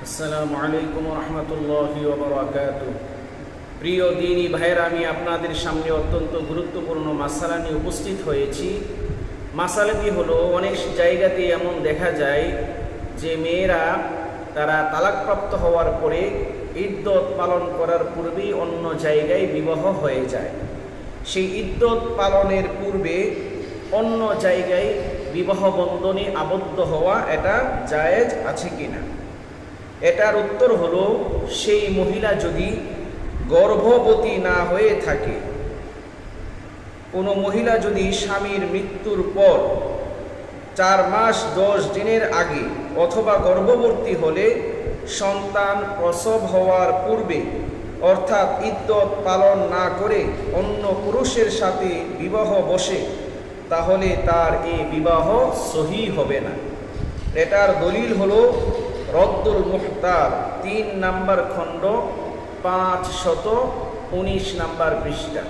আসসালামু আলাইকুম রহমতুল্লাহি ওয়া বারাকাতুহু। প্রিয় দিনী ভাইয়েরা, আমি আপনাদের সামনে অত্যন্ত গুরুত্বপূর্ণ মাসালা নিয়ে উপস্থিত হয়েছি। মাসালাটি হলো, অনেক জায়গাতে এমন দেখা যায় যে মেয়েরা তারা তালাকপ্রাপ্ত হওয়ার পরে ইদ্যত পালন করার পূর্বেই অন্য জায়গায় বিবাহ হয়ে যায়। সেই ইদ্যত পালনের পূর্বে অন্য জায়গায় বিবাহ বন্ধনে আবদ্ধ হওয়া এটা জায়েজ আছে কিনা? এটার উত্তর হলো, সেই মহিলা যদি গর্ভবতী না হয়ে থাকে, কোনো মহিলা যদি স্বামীর মৃত্যুর পর 4 মাস 10 দিনের আগে অথবা গর্ভবতী হলে সন্তান প্রসব হওয়ার পূর্বে, অর্থাৎ ইদ্যত পালন না করে অন্য পুরুষের সাথে বিবাহ বসে, তাহলে তার এই বিবাহ সহিহ হবে না। এটার দলিল হলো রদ্দুল মুখতার 3 নম্বর খণ্ড 519 নম্বর পৃষ্ঠা।